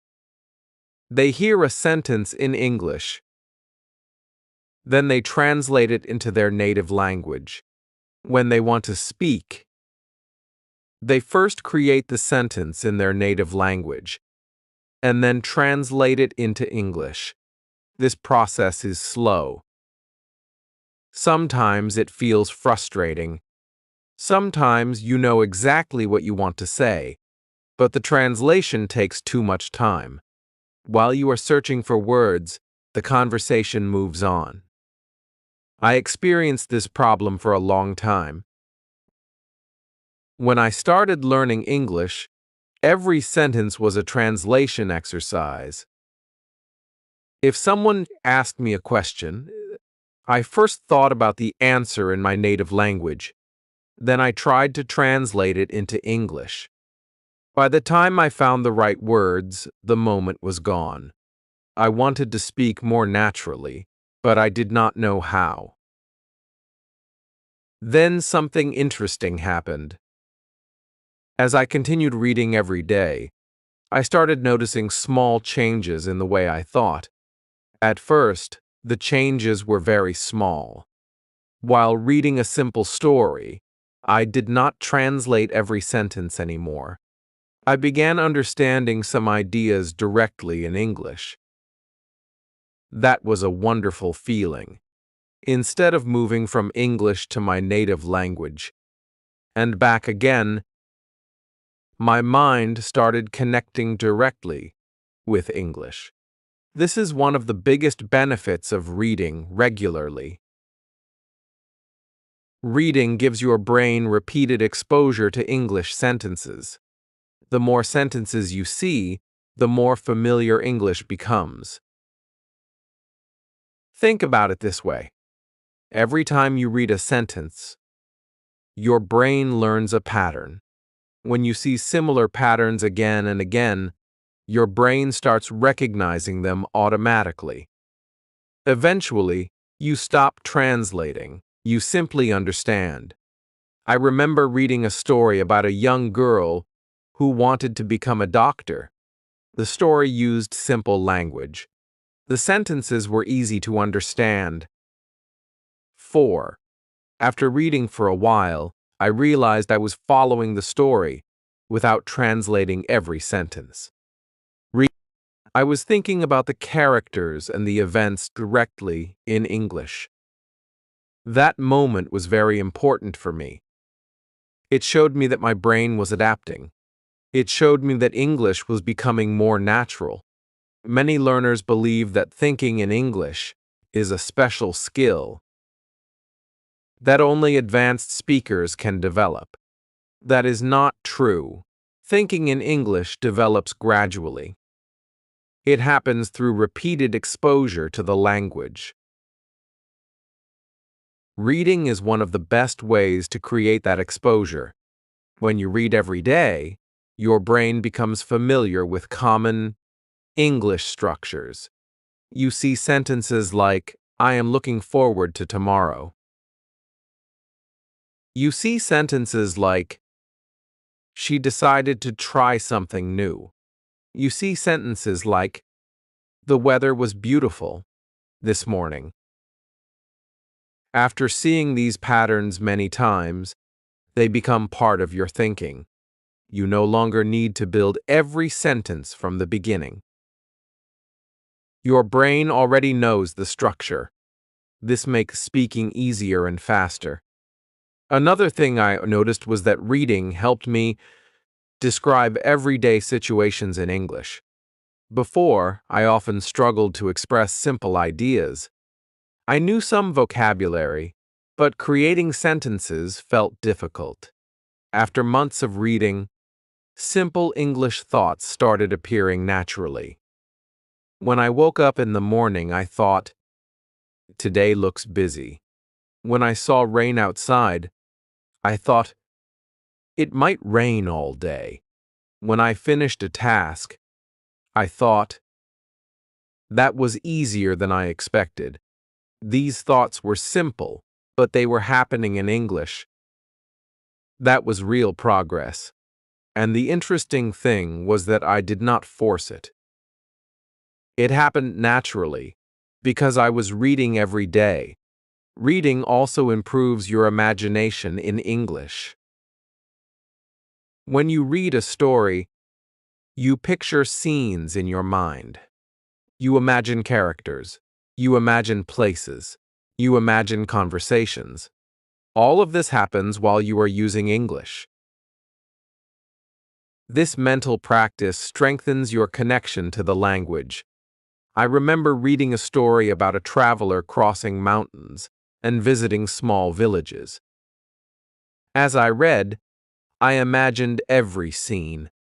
They hear a sentence in English. Then they translate it into their native language. When they want to speak, they first create the sentence in their native language and then translate it into English. This process is slow. Sometimes it feels frustrating. Sometimes you know exactly what you want to say, but the translation takes too much time. While you are searching for words, the conversation moves on. I experienced this problem for a long time. When I started learning English, every sentence was a translation exercise. If someone asked me a question, I first thought about the answer in my native language. Then I tried to translate it into English. By the time I found the right words, the moment was gone. I wanted to speak more naturally, but I did not know how. Then something interesting happened. As I continued reading every day, I started noticing small changes in the way I thought. At first, the changes were very small. While reading a simple story, I did not translate every sentence anymore. I began understanding some ideas directly in English. That was a wonderful feeling. Instead of moving from English to my native language and back again, my mind started connecting directly with English. This is one of the biggest benefits of reading regularly. Reading gives your brain repeated exposure to English sentences. The more sentences you see, the more familiar English becomes. Think about it this way. Every time you read a sentence, your brain learns a pattern. When you see similar patterns again and again, your brain starts recognizing them automatically. Eventually, you stop translating. You simply understand. I remember reading a story about a young girl who wanted to become a doctor. The story used simple language. The sentences were easy to understand. 4. After reading for a while, I realized I was following the story without translating every sentence. I was thinking about the characters and the events directly in English. That moment was very important for me. It showed me that my brain was adapting. It showed me that English was becoming more natural. Many learners believe that thinking in English is a special skill that only advanced speakers can develop. That is not true. Thinking in English develops gradually. It happens through repeated exposure to the language. Reading is one of the best ways to create that exposure. When you read every day, your brain becomes familiar with common English structures. You see sentences like, I am looking forward to tomorrow. You see sentences like, she decided to try something new. You see sentences like, the weather was beautiful this morning. After seeing these patterns many times, they become part of your thinking. You no longer need to build every sentence from the beginning. Your brain already knows the structure. This makes speaking easier and faster. Another thing I noticed was that reading helped me describe everyday situations in English. Before, I often struggled to express simple ideas. I knew some vocabulary, but creating sentences felt difficult. After months of reading, simple English thoughts started appearing naturally. When I woke up in the morning, I thought, today looks busy. When I saw rain outside, I thought, it might rain all day. When I finished a task, I thought, that was easier than I expected. These thoughts were simple, but they were happening in English. That was real progress. And the interesting thing was that I did not force it. It happened naturally, because I was reading every day. Reading also improves your imagination in English. When you read a story, you picture scenes in your mind. You imagine characters. You imagine places. You imagine conversations. All of this happens while you are using English. This mental practice strengthens your connection to the language. I remember reading a story about a traveler crossing mountains and visiting small villages. As I read, I imagined every scene.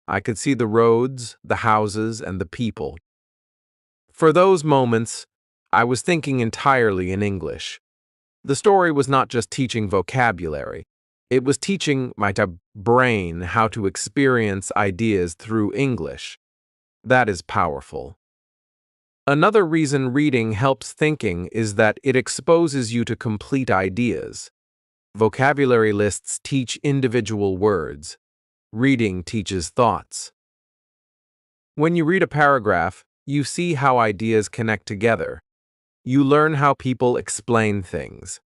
I could see the roads, the houses, and the people. For those moments, I was thinking entirely in English. The story was not just teaching vocabulary. It was teaching my brain how to experience ideas through English. That is powerful. Another reason reading helps thinking is that it exposes you to complete ideas. Vocabulary lists teach individual words. Reading teaches thoughts. When you read a paragraph, you see how ideas connect together. You learn how people explain things.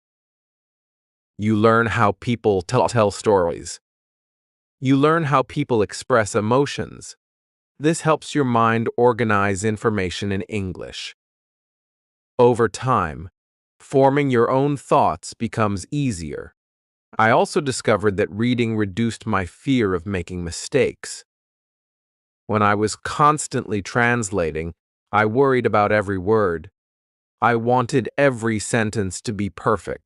You learn how people tell stories. You learn how people express emotions. This helps your mind organize information in English. Over time, forming your own thoughts becomes easier. I also discovered that reading reduced my fear of making mistakes. When I was constantly translating, I worried about every word. I wanted every sentence to be perfect.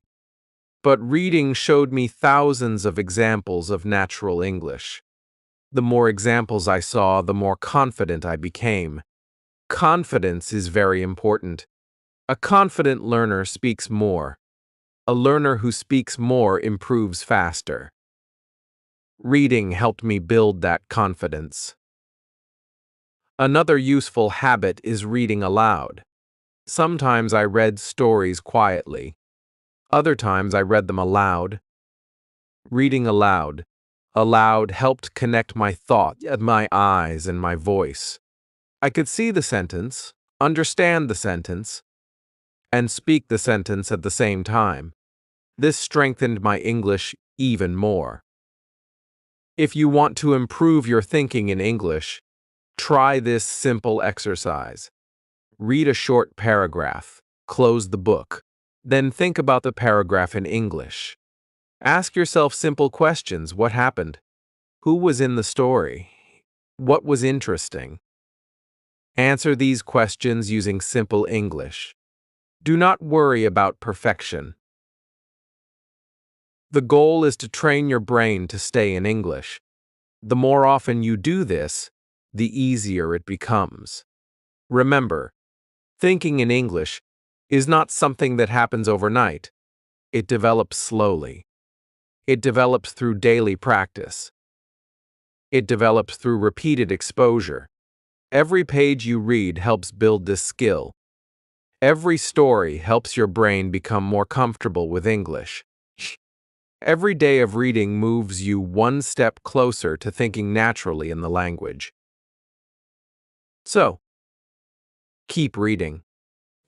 But reading showed me thousands of examples of natural English. The more examples I saw, the more confident I became. Confidence is very important. A confident learner speaks more. A learner who speaks more improves faster. Reading helped me build that confidence. Another useful habit is reading aloud. Sometimes I read stories quietly. Other times I read them aloud. Reading aloud Aloud helped connect my thoughts, my eyes, and my voice. I could see the sentence, understand the sentence, and speak the sentence at the same time. This strengthened my English even more. If you want to improve your thinking in English, try this simple exercise. Read a short paragraph, close the book, then think about the paragraph in English. Ask yourself simple questions. What happened? Who was in the story? What was interesting? Answer these questions using simple English. Do not worry about perfection. The goal is to train your brain to stay in English. The more often you do this, the easier it becomes. Remember, thinking in English is not something that happens overnight. It develops slowly. It develops through daily practice. It develops through repeated exposure. Every page you read helps build this skill. Every story helps your brain become more comfortable with English. Every day of reading moves you one step closer to thinking naturally in the language. So, keep reading.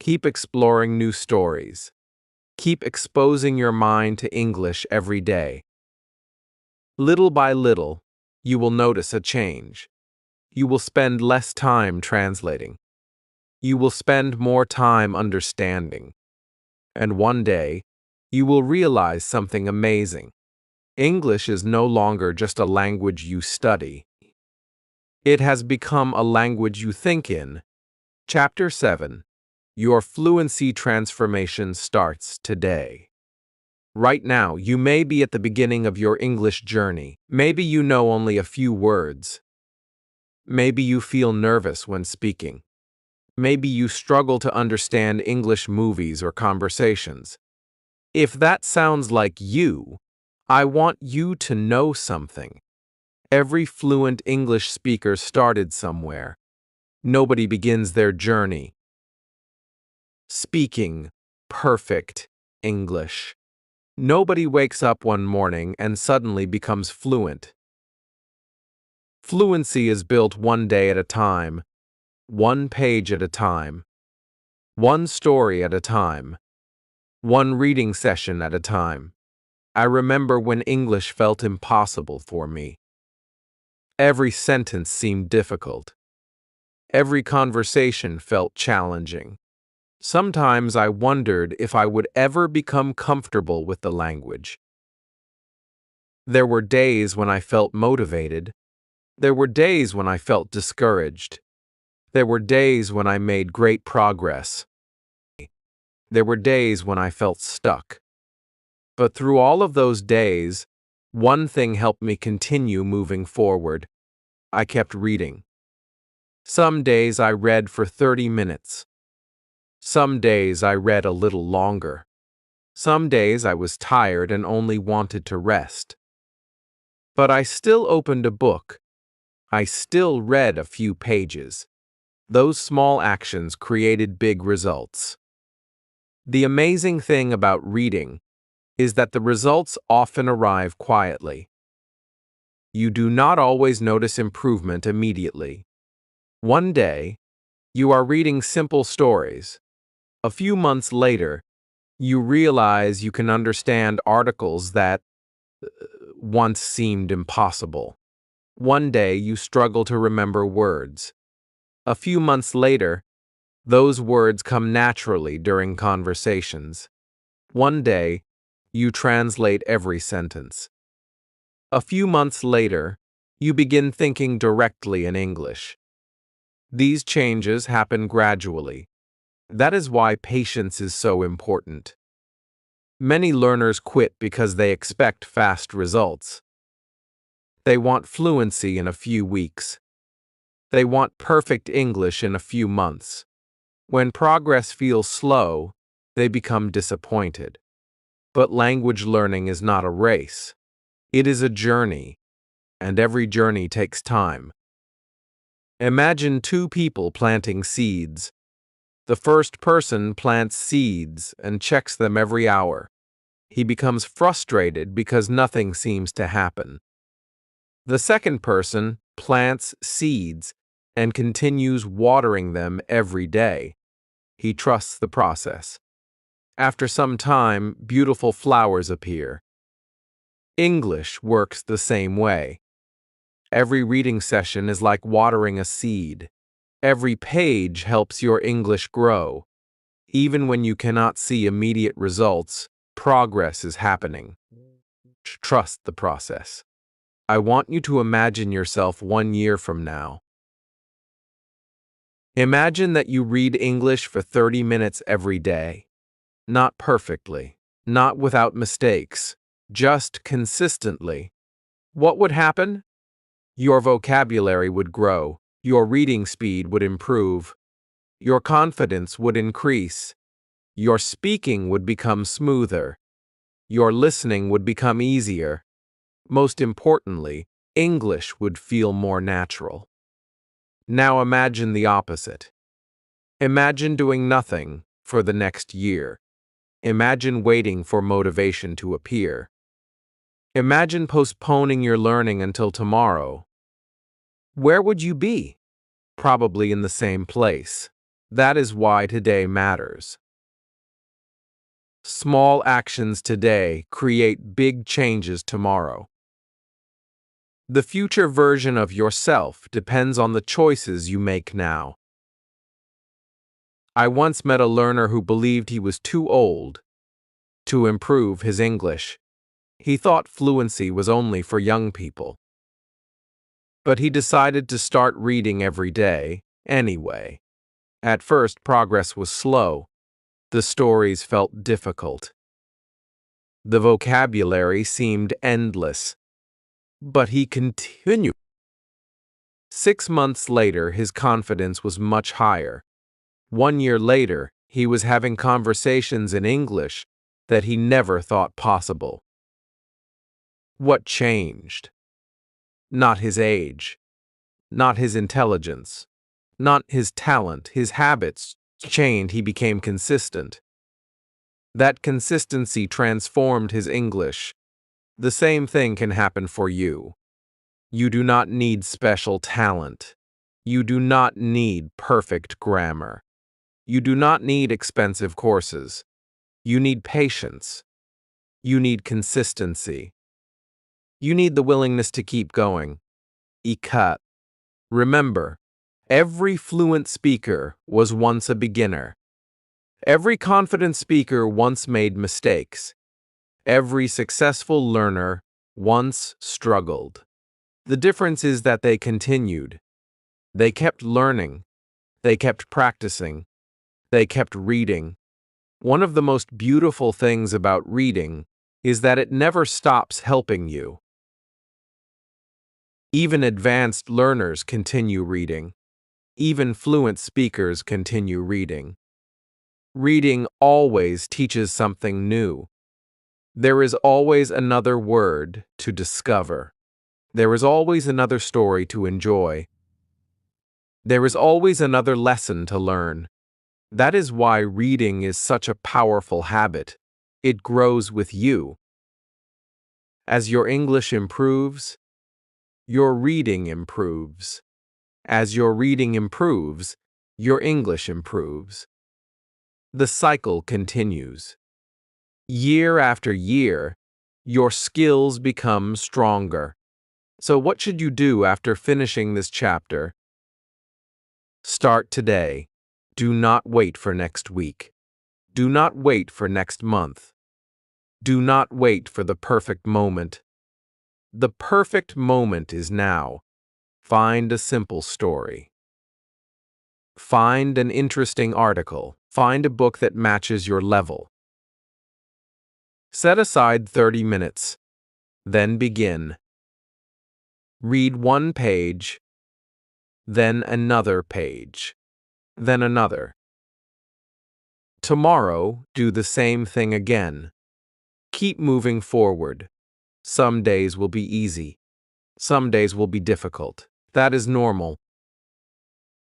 Keep exploring new stories. Keep exposing your mind to English every day. Little by little, you will notice a change. You will spend less time translating. You will spend more time understanding. And one day, you will realize something amazing. English is no longer just a language you study. It has become a language you think in. Chapter 7. Your fluency transformation starts today. Right now, you may be at the beginning of your English journey. Maybe you know only a few words. Maybe you feel nervous when speaking. Maybe you struggle to understand English movies or conversations. If that sounds like you, I want you to know something. Every fluent English speaker started somewhere. Nobody begins their journey speaking perfect English. Nobody wakes up one morning and suddenly becomes fluent. Fluency is built one day at a time, one page at a time, one story at a time, one reading session at a time. I remember when English felt impossible for me. Every sentence seemed difficult. Every conversation felt challenging. Sometimes I wondered if I would ever become comfortable with the language. There were days when I felt motivated. There were days when I felt discouraged. There were days when I made great progress. There were days when I felt stuck. But through all of those days, one thing helped me continue moving forward. I kept reading. Some days I read for 30 minutes. Some days I read a little longer. Some days I was tired and only wanted to rest. But I still opened a book. I still read a few pages. Those small actions created big results. The amazing thing about reading is that the results often arrive quietly. You do not always notice improvement immediately. One day, you are reading simple stories. A few months later, you realize you can understand articles that once seemed impossible. One day, you struggle to remember words. A few months later, those words come naturally during conversations. One day, you translate every sentence. A few months later, you begin thinking directly in English. These changes happen gradually. That is why patience is so important. Many learners quit because they expect fast results. They want fluency in a few weeks. They want perfect English in a few months. When progress feels slow, they become disappointed. But language learning is not a race. It is a journey, and every journey takes time. Imagine two people planting seeds. The first person plants seeds and checks them every hour. He becomes frustrated because nothing seems to happen. The second person plants seeds and continues watering them every day. He trusts the process. After some time, beautiful flowers appear. English works the same way. Every reading session is like watering a seed. Every page helps your English grow. Even when you cannot see immediate results, progress is happening. Trust the process. I want you to imagine yourself 1 year from now. Imagine that you read English for 30 minutes every day. Not perfectly, not without mistakes, just consistently. What would happen? Your vocabulary would grow, your reading speed would improve, your confidence would increase, your speaking would become smoother, your listening would become easier. Most importantly, English would feel more natural. Now imagine the opposite. Imagine doing nothing for the next year. Imagine waiting for motivation to appear. Imagine postponing your learning until tomorrow. Where would you be? Probably in the same place. That is why today matters. Small actions today create big changes tomorrow. The future version of yourself depends on the choices you make now. I once met a learner who believed he was too old to improve his English. He thought fluency was only for young people. But he decided to start reading every day, anyway. At first, progress was slow. The stories felt difficult. The vocabulary seemed endless. But he continued. 6 months later, his confidence was much higher. 1 year later, he was having conversations in English that he never thought possible. What changed? Not his age, not his intelligence, not his talent, his habits changed. He became consistent. That consistency transformed his English. The same thing can happen for you. You do not need special talent. You do not need perfect grammar. You do not need expensive courses. You need patience. You need consistency. You need the willingness to keep going. Ikat. Remember, every fluent speaker was once a beginner. Every confident speaker once made mistakes. Every successful learner once struggled. The difference is that they continued. They kept learning. They kept practicing. They kept reading. One of the most beautiful things about reading is that it never stops helping you. Even advanced learners continue reading. Even fluent speakers continue reading. Reading always teaches something new. There is always another word to discover. There is always another story to enjoy. There is always another lesson to learn. That is why reading is such a powerful habit. It grows with you. As your English improves, your reading improves. As your reading improves, your English improves. The cycle continues. Year after year, your skills become stronger. So what should you do after finishing this chapter? Start today. Do not wait for next week. Do not wait for next month. Do not wait for the perfect moment. The perfect moment is now. Find a simple story. Find an interesting article. Find a book that matches your level. Set aside 30 minutes. Then begin. Read one page, then another page, then another. Tomorrow, do the same thing again. Keep moving forward. Some days will be easy. Some days will be difficult. That is normal.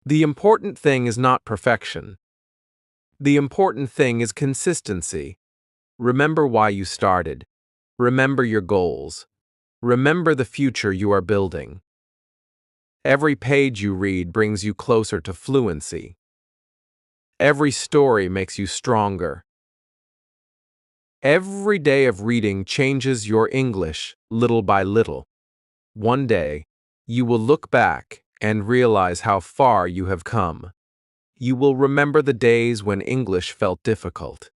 The important thing is not perfection. The important thing is consistency. Remember why you started. Remember your goals. Remember the future you are building. Every page you read brings you closer to fluency. Every story makes you stronger. Every day of reading changes your English little by little. One day, you will look back and realize how far you have come. You will remember the days when English felt difficult.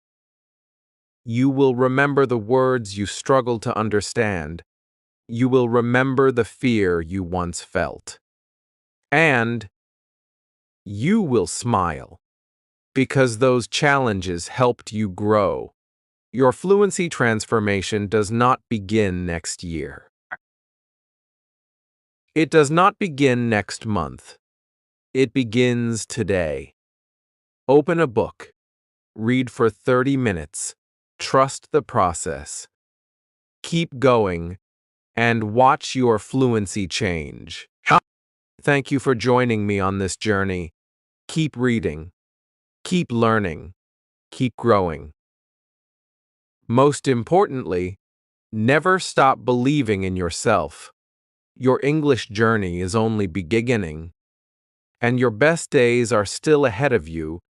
You will remember the words you struggled to understand. You will remember the fear you once felt. And you will smile because those challenges helped you grow. Your fluency transformation does not begin next year. It does not begin next month. It begins today. Open a book. Read for 30 minutes. Trust the process. Keep going and watch your fluency change. Thank you for joining me on this journey. Keep reading. Keep learning. Keep growing. Most importantly, never stop believing in yourself. Your English journey is only beginning, and your best days are still ahead of you